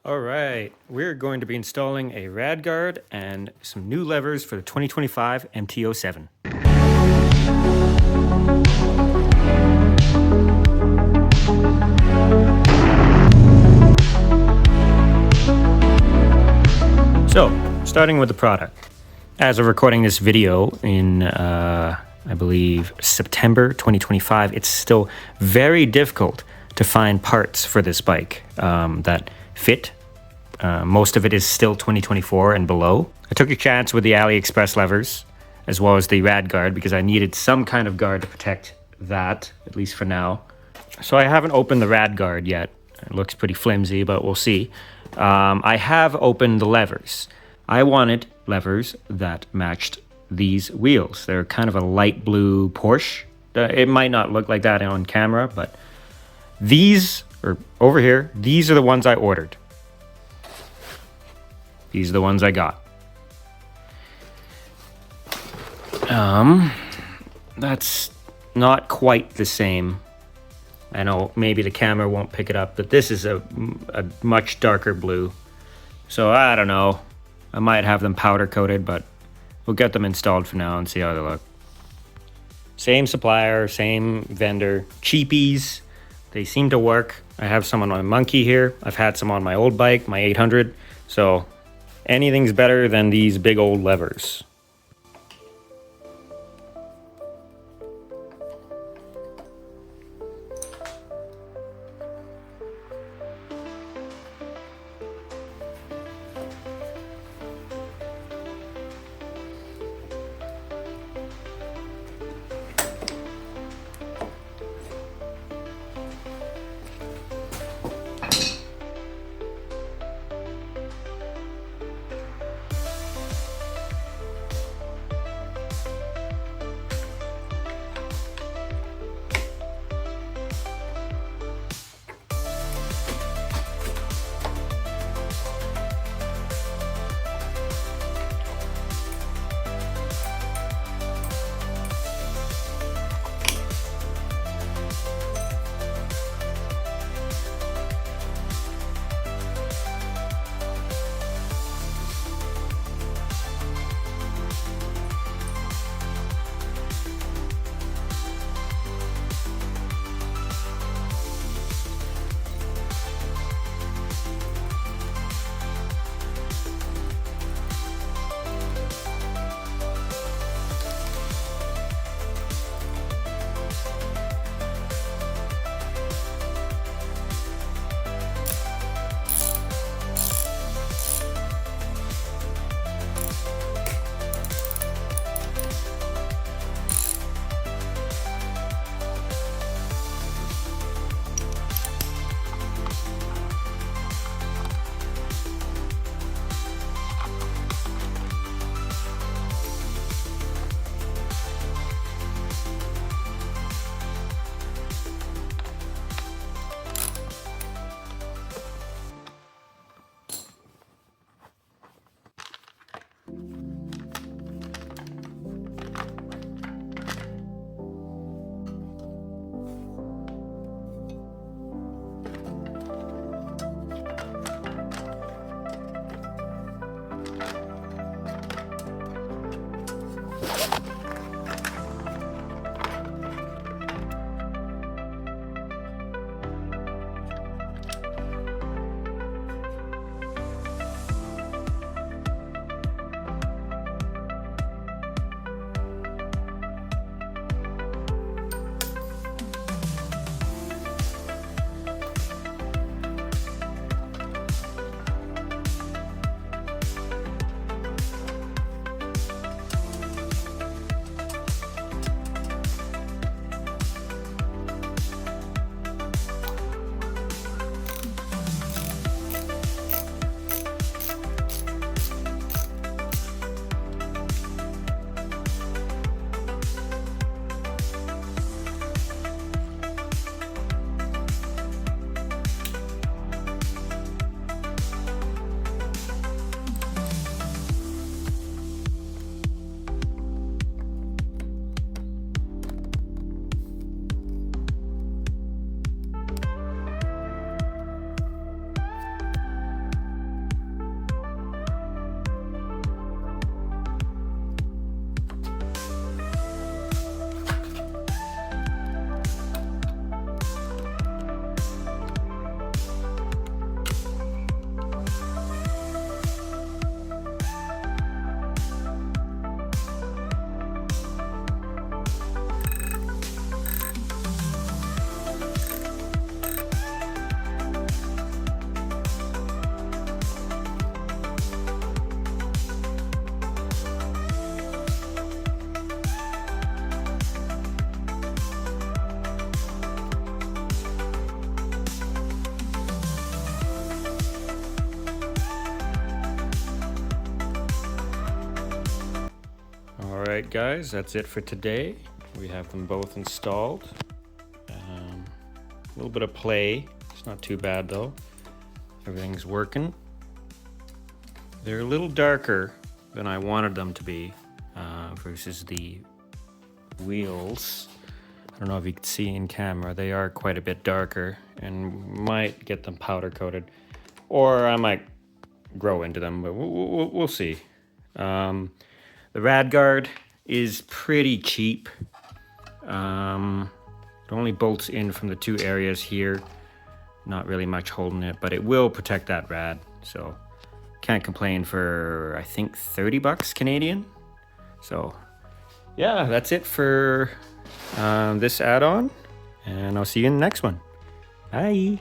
All right, we're going to be installing a Rad Guard and some new levers for the 2025 MT-07. So, starting with the product. As of recording this video in, I believe, September 2025, it's still very difficult to find parts for this bike that fit. Most of it is still 2024 and below. I took a chance with the AliExpress levers as well as the Rad Guard because I needed some kind of guard to protect that, at least for now. So I haven't opened the Rad Guard yet. It looks pretty flimsy, but we'll see. I have opened the levers. I wanted levers that matched these wheels. They're kind of a light blue Porsche. It might not look like that on camera, but these, or over here, these are the ones I ordered. These are the ones I got. That's not quite the same. I know maybe the camera won't pick it up, but this is a much darker blue. So I don't know. I might have them powder coated, but we'll get them installed for now and see how they look. Same supplier, same vendor, cheapies. They seem to work. I have some on my Monkey here. I've had some on my old bike, my 800. So anything's better than these big old levers. Alright guys, that's it for today. We have them both installed. A little bit of play, it's not too bad though. Everything's working. They're a little darker than I wanted them to be versus the wheels. I don't know if you can see in camera, they are quite a bit darker and might get them powder coated. Or I might grow into them, but we'll see. The Rad Guard is pretty cheap. It only bolts in from the two areas here. Not really much holding it, but it will protect that rad. So can't complain for, I think, 30 bucks Canadian. So yeah, that's it for this add-on. And I'll see you in the next one. Bye.